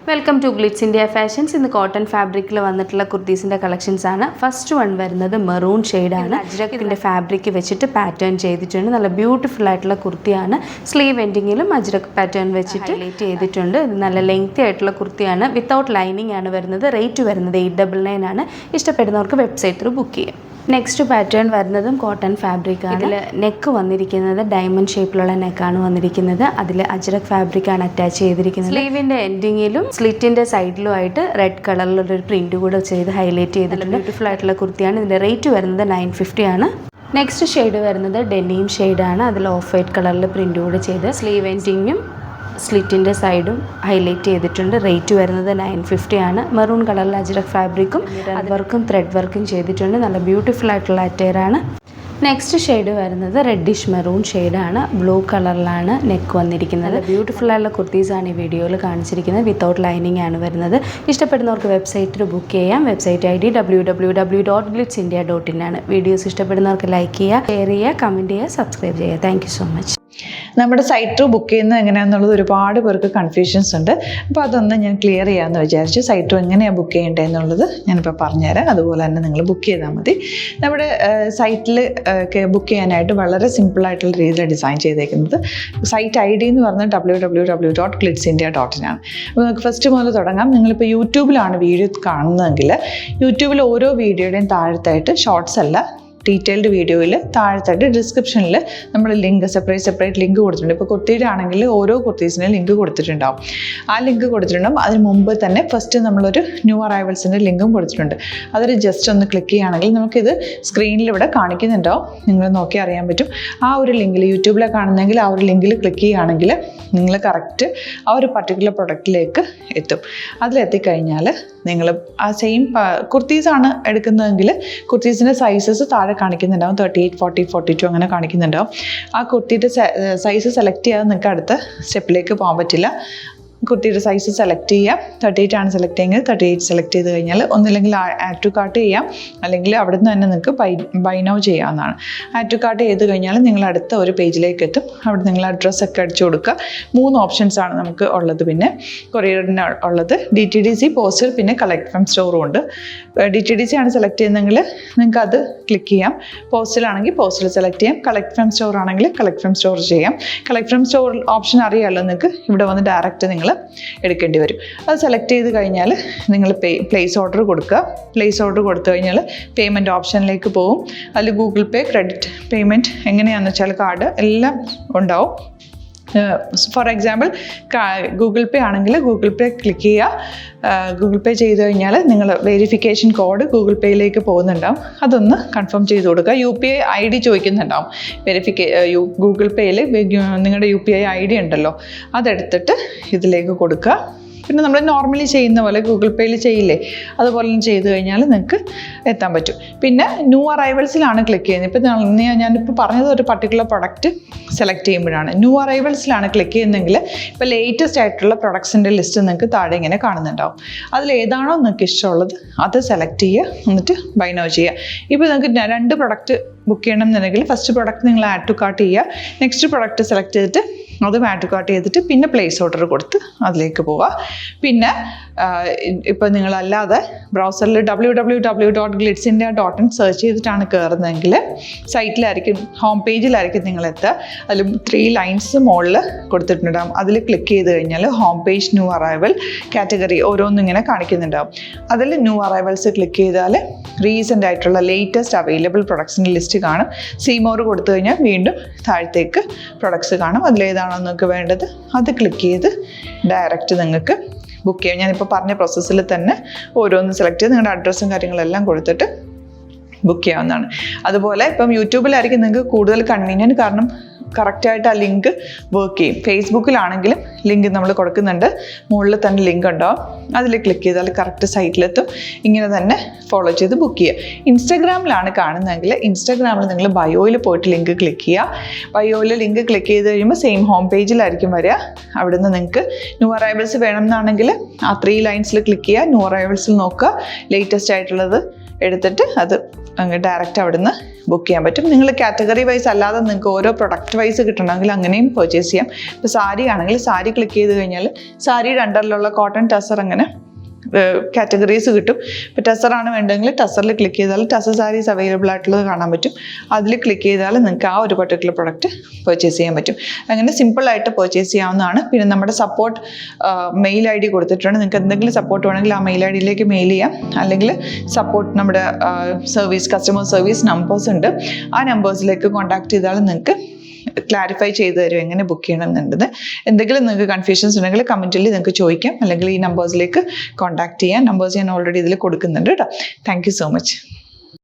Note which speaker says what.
Speaker 1: Welcome to Glitz India fashions. ഇന്ന് cotton ഫാബ്രിക്കിൽ വന്നിട്ടുള്ള കുർത്തീസിൻ്റെ കളക്ഷൻസ് ആണ്. ഫസ്റ്റ് വൺ വരുന്നത് മെറൂൺ ഷെയ്ഡാണ്. അജ്രക്കിൻ്റെ ഫാബ്രിക് വെച്ചിട്ട് പാറ്റേൺ ചെയ്തിട്ടുണ്ട്. നല്ല ബ്യൂട്ടിഫുൾ ആയിട്ടുള്ള കുർത്തിയാണ്. സ്ലീവ് എൻഡിങ്ങിലും അജ്രക്ക് പാറ്റേൺ വെച്ചിട്ട് ഹൈലൈറ്റ് ചെയ്തിട്ടുണ്ട്. ഇത് നല്ല ലെങ്തി ആയിട്ടുള്ള കുർത്തിയാണ്. വിത്തൗട്ട് ലൈനിങ് ആണ് വരുന്നത്. റേറ്റ് വരുന്നത് 899 ആണ്. ഇഷ്ടപ്പെടുന്നവർക്ക് വെബ്സൈറ്റ് ത്രൂ ബുക്ക് ചെയ്യാം. നെക്സ്റ്റ് പാറ്റേൺ വരുന്നതും കോട്ടൺ ഫാബ്രിക്കാണ്. ഇതിൽ നെക്ക് വന്നിരിക്കുന്നത് ഡയമണ്ട് ഷേപ്പിലുള്ള നെക്കാണ് വന്നിരിക്കുന്നത്. അതിൽ അജ്രക് ഫാബ്രിക്കാണ് അറ്റാച്ച് ചെയ്തിരിക്കുന്നത്. സ്ലീവിൻ്റെ എൻഡിങ്ങിലും സ്ലിറ്റിൻ്റെ സൈഡിലും ആയിട്ട് റെഡ് കളറിലുള്ളൊരു പ്രിൻറ്റ് കൂടെ ചെയ്ത് ഹൈലൈറ്റ് ചെയ്തിട്ടുണ്ട്. ബ്യൂട്ടിഫുൾ ആയിട്ടുള്ള കുർത്തിയാണ്. ഇതിൻ്റെ റേറ്റ് വരുന്നത് 950 ആണ്. നെക്സ്റ്റ് ഷെയ്ഡ് വരുന്നത് ഡെനീം ഷെയ്ഡാണ്. അതിൽ ഓഫ് വൈറ്റ് കളറിൽ പ്രിൻറ്റ് കൂടെ ചെയ്ത് സ്ലീവ് എൻഡിങ്ങും സ്ലിറ്റിൻ്റെ സൈഡും ഹൈലൈറ്റ് ചെയ്തിട്ടുണ്ട്. റേറ്റ് വരുന്നത് 950 ആണ്. മെറൂൺ കളറിൽ അജ്രക് ഫാബ്രിക്കും വർക്കും ത്രെഡ് വർക്കും ചെയ്തിട്ടുണ്ട്. നല്ല ബ്യൂട്ടിഫുൾ ആയിട്ടുള്ള അറ്റയറാണ്. നെക്സ്റ്റ് ഷെയ്ഡ് വരുന്നത് റെഡിഷ് മെറൂൺ ഷെയ്ഡാണ്. ബ്ലൂ കളറിലാണ് നെക്ക് വന്നിരിക്കുന്നത്. ബ്യൂട്ടിഫുൾ ആയിട്ടുള്ള കുർത്തീസാണ് ഈ വീഡിയോയിൽ കാണിച്ചിരിക്കുന്നത്. വിത്തൗട്ട് ലൈനിങ് ആണ് വരുന്നത്. ഇഷ്ടപ്പെടുന്നവർക്ക് വെബ്സൈറ്റിൽ ബുക്ക് ചെയ്യാം. വെബ്സൈറ്റ് ID www.glitzindia.in ആണ്. വീഡിയോസ് ഇഷ്ടപ്പെടുന്നവർക്ക് ലൈക്ക് ചെയ്യുക, ഷെയർ ചെയ്യുക, കമൻറ്റ് ചെയ്യുക, സബ്സ്ക്രൈബ് ചെയ്യുക. Thank you so much.
Speaker 2: നമ്മുടെ സൈറ്റ് ത്രൂ ബുക്ക് ചെയ്യുന്നത് എങ്ങനെയാണെന്നുള്ളത് ഒരുപാട് പേർക്ക് കൺഫ്യൂഷൻസ് ഉണ്ട്. അപ്പോൾ അതൊന്ന് ഞാൻ ക്ലിയർ ചെയ്യാമെന്ന് വിചാരിച്ചു. സൈറ്റ് ത്രൂ എങ്ങനെയാണ് ബുക്ക് ചെയ്യേണ്ടത് എന്നുള്ളത് ഞാനിപ്പോൾ പറഞ്ഞുതരാം. അതുപോലെ തന്നെ നിങ്ങൾ ബുക്ക് ചെയ്താൽ മതി. നമ്മുടെ സൈറ്റിൽ ബുക്ക് ചെയ്യാനായിട്ട് വളരെ സിമ്പിളായിട്ടുള്ള രീതിയിൽ ഡിസൈൻ ചെയ്തേക്കുന്നത്. സൈറ്റ് ID എന്ന് പറഞ്ഞാൽ www.glitzindia.in ആണ്. അപ്പോൾ നമുക്ക് ഫസ്റ്റ് മുതൽ തുടങ്ങാം. നിങ്ങളിപ്പോൾ യൂട്യൂബിലാണ് വീഡിയോ കാണുന്നതെങ്കിൽ യൂട്യൂബിൽ ഓരോ വീഡിയോയുടെയും താഴത്തായിട്ട് ഷോർട്സ് അല്ല, ഡീറ്റെയിൽഡ് വീഡിയോയിൽ താഴത്തായിട്ട് ഡിസ്ക്രിപ്ഷനിൽ നമ്മൾ ലിങ്ക് സെപ്പറേറ്റ് ലിങ്ക് കൊടുത്തിട്ടുണ്ട്. ഇപ്പോൾ കുർത്തിയുടെ ആണെങ്കിൽ ഓരോ കുർത്തീസിനും ലിങ്ക് കൊടുത്തിട്ടുണ്ടാവും. ആ ലിങ്ക് കൊടുത്തിട്ടുണ്ടാവും. അതിന് മുമ്പ് തന്നെ ഫസ്റ്റ് നമ്മളൊരു ന്യൂ അറൈവൽസിൻ്റെ ലിങ്കും കൊടുത്തിട്ടുണ്ട്. അതൊരു ജസ്റ്റ് ഒന്ന് ക്ലിക്ക് ചെയ്യുകയാണെങ്കിൽ നമുക്കിത് സ്ക്രീനിൽ ഇവിടെ കാണിക്കുന്നുണ്ടാവും. നിങ്ങൾ നോക്കി അറിയാൻ പറ്റും. ആ ഒരു ലിങ്കിൽ യൂട്യൂബിലെ കാണുന്നെങ്കിൽ ആ ഒരു ലിങ്കിൽ ക്ലിക്ക് ചെയ്യുകയാണെങ്കിൽ നിങ്ങൾ കറക്റ്റ് ആ ഒരു പർട്ടിക്കുലർ പ്രൊഡക്റ്റിലേക്ക് എത്തും. അതിലെത്തിക്കഴിഞ്ഞാൽ നിങ്ങൾ ആ സെയിം കുർത്തീസാണ് എടുക്കുന്നതെങ്കിൽ കുർത്തീസിൻ്റെ സൈസസ് താഴെ കാണിക്കുന്നുണ്ടാവും. 38, 40, 42 അങ്ങനെ കാണിക്കുന്നുണ്ടാവും. ആ കുർത്തിയുടെ സൈസ് സെലക്ട് ചെയ്യാതെ നിങ്ങൾക്ക് അടുത്ത സ്റ്റെപ്പിലേക്ക് പോകാൻ പറ്റില്ല. കുർത്തിയുടെ സൈസ് സെലക്ട് ചെയ്യാം. 38 ആണ് സെലക്ട് ചെയ്യുന്നത്. 38 സെലക്ട് ചെയ്ത് കഴിഞ്ഞാൽ ഒന്നില്ലെങ്കിൽ ആഡ് ടു കാർട്ട് ചെയ്യാം, അല്ലെങ്കിൽ അവിടെ നിന്ന് തന്നെ നിങ്ങൾക്ക് ബൈ നൗ ചെയ്യാവുന്നതാണ്. ആഡ് ടു കാർട്ട് ചെയ്ത് കഴിഞ്ഞാൽ നിങ്ങൾ അടുത്ത ഒരു പേജിലേക്ക് എത്തും. അവിടെ നിങ്ങൾ അഡ്രസ്സൊക്കെ അടിച്ചു കൊടുക്കുക. 3 ഓപ്ഷൻസാണ് നമുക്ക് ഉള്ളത്. പിന്നെ കൊറിയറിന് ഉള്ളത് DTDC, പോസ്റ്റൽ, പിന്നെ കളക്ട് ഫ്രം സ്റ്റോറും ഉണ്ട്. DTDC ആണ് സെലക്ട് ചെയ്യുന്നതെങ്കിൽ നിങ്ങൾക്ക് അത് ക്ലിക്ക് ചെയ്യാം. പോസ്റ്റലാണെങ്കിൽ പോസ്റ്റൽ സെലക്ട് ചെയ്യാം. കളക്ട് ഫ്രം സ്റ്റോർ ആണെങ്കിൽ കളക്ട് ഫ്രം സ്റ്റോർ ചെയ്യാം. കളക്ട് ഫ്രം സ്റ്റോർ ഓപ്ഷൻ അറിയാമല്ലോ നിങ്ങൾക്ക്. ഇവിടെ വന്ന് ഡയറക്റ്റ് നിങ്ങൾ എടുക്കേണ്ടി വരും. അത് സെലക്ട് ചെയ്ത് കഴിഞ്ഞാൽ നിങ്ങൾ പ്ലേസ് ഓർഡർ കൊടുക്കുക. പ്ലേസ് ഓർഡർ കൊടുത്തു കഴിഞ്ഞാൽ പേയ്മെൻറ്റ് ഓപ്ഷനിലേക്ക് പോകും. അതിൽ ഗൂഗിൾ പേ, ക്രെഡിറ്റ് പേയ്മെൻറ്റ് എങ്ങനെയാണെന്ന് വെച്ചാൽ കാർഡ് എല്ലാം ഉണ്ടാവും. ഫോർ എക്സാമ്പിൾ ഗൂഗിൾ പേ ആണെങ്കിൽ ഗൂഗിൾ പേ ക്ലിക്ക് ചെയ്യുക. ഗൂഗിൾ പേ ചെയ്ത് കഴിഞ്ഞാൽ നിങ്ങൾ വെരിഫിക്കേഷൻ കോഡ് ഗൂഗിൾ പേയിലേക്ക് പോകുന്നുണ്ടാവും. അതൊന്ന് കൺഫേം ചെയ്ത് കൊടുക്കുക. UPI ID ചോദിക്കുന്നുണ്ടാവും. ഗൂഗിൾ പേയിൽ നിങ്ങളുടെ UPI ID ഉണ്ടല്ലോ, അതെടുത്തിട്ട് ഇതിലേക്ക് കൊടുക്കുക. പിന്നെ നമ്മൾ നോർമലി ചെയ്യുന്ന പോലെ ഗൂഗിൾ പേയിൽ ചെയ്യില്ലേ, അതുപോലെ ചെയ്ത് കഴിഞ്ഞാൽ നിങ്ങൾക്ക് എത്താൻ പറ്റും. പിന്നെ ന്യൂ അറൈവൽസിലാണ് ക്ലിക്ക് ചെയ്യുന്നത്. ഇപ്പോൾ ഞാനിപ്പോൾ പറഞ്ഞത് ഒരു പർട്ടിക്കുലർ പ്രൊഡക്റ്റ് സെലക്ട് ചെയ്യുമ്പോഴാണ്. ന്യൂ അറൈവൽസിലാണ് ക്ലിക്ക് ചെയ്യുന്നതെങ്കിൽ ഇപ്പോൾ ലേറ്റസ്റ്റ് ആയിട്ടുള്ള പ്രൊഡക്ട്സിൻ്റെ ലിസ്റ്റ് നിങ്ങൾക്ക് താഴെ ഇങ്ങനെ കാണുന്നുണ്ടാവും. അതിൽ ഏതാണോ നിങ്ങൾക്ക് ഇഷ്ടമുള്ളത് അത് സെലക്ട് ചെയ്യുക, എന്നിട്ട് ബൈ നൗ ചെയ്യുക. ഇപ്പോൾ നിങ്ങൾക്ക് 2 പ്രൊഡക്റ്റ് ബുക്ക് ചെയ്യണം എന്നുണ്ടെങ്കിൽ ഫസ്റ്റ് പ്രൊഡക്റ്റ് നിങ്ങൾ ആഡ് ടു കാർട്ട് ചെയ്യുക. നെക്സ്റ്റ് പ്രൊഡക്റ്റ് സെലക്ട് ചെയ്തിട്ട് അതും ആഡ് ടു കാർട്ട് ചെയ്തിട്ട് പിന്നെ പ്ലേസ് ഓർഡർ കൊടുത്ത് അതിലേക്ക് പോവുക. പിന്നെ ഇപ്പോൾ നിങ്ങളല്ലാതെ ബ്രൗസറിൽ www.glitzindia.in സെർച്ച് ചെയ്തിട്ടാണ് കയറുന്നതെങ്കിൽ സൈറ്റിലായിരിക്കും, ഹോം പേജിലായിരിക്കും നിങ്ങളെത്തുക. അതിൽ 3 ലൈൻസ് മുകളിൽ കൊടുത്തിട്ടുണ്ടാകും. അതിൽ ക്ലിക്ക് ചെയ്ത് കഴിഞ്ഞാൽ home page, new arrival, category ഓരോന്നും ഇങ്ങനെ കാണിക്കുന്നുണ്ടാവും. അതിൽ ന്യൂ അറൈവൽസ് ക്ലിക്ക് ചെയ്താൽ റീസെൻ്റ് ആയിട്ടുള്ള ലേറ്റസ്റ്റ് അവൈലബിൾ പ്രൊഡക്ട്സിൻ്റെ ലിസ്റ്റ് കാണും. സീമോർ കൊടുത്തു കഴിഞ്ഞാൽ വീണ്ടും താഴത്തേക്ക് പ്രൊഡക്ട്സ് കാണും. അതിലേതാണോ നിങ്ങൾക്ക് വേണ്ടത് അത് ക്ലിക്ക് ചെയ്ത് ഡയറക്റ്റ് നിങ്ങൾക്ക് ബുക്ക് ചെയ്യാം. ഞാനിപ്പോൾ പറഞ്ഞ പ്രോസസ്സിൽ തന്നെ ഓരോന്ന് സെലക്ട് ചെയ്ത് നിങ്ങളുടെ അഡ്രസ്സും കാര്യങ്ങളെല്ലാം കൊടുത്തിട്ട് ബുക്ക് ചെയ്യാവുന്നതാണ്. അതുപോലെ ഇപ്പം യൂട്യൂബിലായിരിക്കും നിങ്ങൾക്ക് കൂടുതൽ കൺവീനിയൻറ്റ്, കാരണം കറക്റ്റായിട്ട് ആ ലിങ്ക് വർക്ക് ചെയ്യും. ഫേസ്ബുക്കിലാണെങ്കിലും ലിങ്ക് നമ്മൾ കൊടുക്കുന്നുണ്ട്. മുകളിൽ തന്നെ ലിങ്ക് ഉണ്ടാവും. അതിൽ ക്ലിക്ക് ചെയ്താൽ കറക്റ്റ് സൈറ്റിലെത്തും. ഇങ്ങനെ തന്നെ ഫോളോ ചെയ്ത് ബുക്ക് ചെയ്യുക. ഇൻസ്റ്റാഗ്രാമിലാണ് കാണുന്നതെങ്കിൽ ഇൻസ്റ്റാഗ്രാമിൽ നിങ്ങൾ ബയോയിൽ പോയിട്ട് ലിങ്ക് ക്ലിക്ക് ചെയ്യുക. ബയോയിൽ ലിങ്ക് ക്ലിക്ക് ചെയ്ത് കഴിയുമ്പോൾ സെയിം ഹോം പേജിലായിരിക്കും വരിക. അവിടുന്ന് നിങ്ങൾക്ക് ന്യൂ അറൈവൽസ് വേണമെന്നാണെങ്കിൽ ആ 3 ലൈൻസിൽ ക്ലിക്ക് ചെയ്യുക. ന്യൂ അറൈവൽസിൽ നോക്കുക, ലേറ്റസ്റ്റ് ആയിട്ടുള്ളത് എടുത്തിട്ട് അത് അങ്ങ് ഡയറക്റ്റ് അവിടുന്ന് ബുക്ക് ചെയ്യാൻ പറ്റും. നിങ്ങൾ കാറ്റഗറി വൈസ് അല്ലാതെ നിങ്ങൾക്ക് ഓരോ പ്രൊഡക്റ്റ് വൈസ് കിട്ടണമെങ്കിൽ അങ്ങനെയും പർച്ചേസ് ചെയ്യാം. ഇപ്പോൾ സാരി ആണെങ്കിൽ സാരി ക്ലിക്ക് ചെയ്ത് കഴിഞ്ഞാൽ സാരിയുടെ അണ്ടറിലുള്ള കോട്ടൺ ടസർ അങ്ങനെ കാറ്റഗറീസ് കിട്ടും. ഇപ്പോൾ ടസറാണ് വേണ്ടതെങ്കിൽ ടസറിൽ ക്ലിക്ക് ചെയ്താൽ ടസർ സാരീസ് അവൈലബിൾ ആയിട്ടുള്ളത് കാണാൻ പറ്റും. അതിൽ ക്ലിക്ക് ചെയ്താൽ നിങ്ങൾക്ക് ആ ഒരു പർട്ടിക്കുലർ പ്രൊഡക്റ്റ് പർച്ചേസ് ചെയ്യാൻ പറ്റും. അങ്ങനെ സിമ്പിളായിട്ട് പർച്ചേസ് ചെയ്യാവുന്നതാണ്. പിന്നെ നമ്മുടെ സപ്പോർട്ട് മെയിൽ ഐ ഡി കൊടുത്തിട്ടുണ്ട്. നിങ്ങൾക്ക് എന്തെങ്കിലും സപ്പോർട്ട് വേണമെങ്കിൽ ആ മെയിൽ ഐ ഡിയിലേക്ക് മെയിൽ ചെയ്യാം. അല്ലെങ്കിൽ സപ്പോർട്ട് നമ്മുടെ കസ്റ്റമർ സർവീസ് നമ്പേഴ്സ് ഉണ്ട്. ആ നമ്പേഴ്സിലേക്ക് കോൺടാക്ട് ചെയ്താൽ നിങ്ങൾക്ക് ക്ലാരിഫൈ ചെയ്ത് തരും എങ്ങനെ ബുക്ക് ചെയ്യണം എന്നുള്ളത്. എന്തെങ്കിലും നിങ്ങൾക്ക് കൺഫ്യൂഷൻസ് ഉണ്ടെങ്കിൽ കമൻറ്റിൽ നിങ്ങൾക്ക് ചോദിക്കാം, അല്ലെങ്കിൽ ഈ നമ്പേഴ്സിലേക്ക് കോൺടാക്ട് ചെയ്യാം. നമ്പേഴ്സ് ഞാൻ ഓൾറെഡി ഇതിൽ കൊടുക്കുന്നുണ്ട് കേട്ടോ. Thank you so much.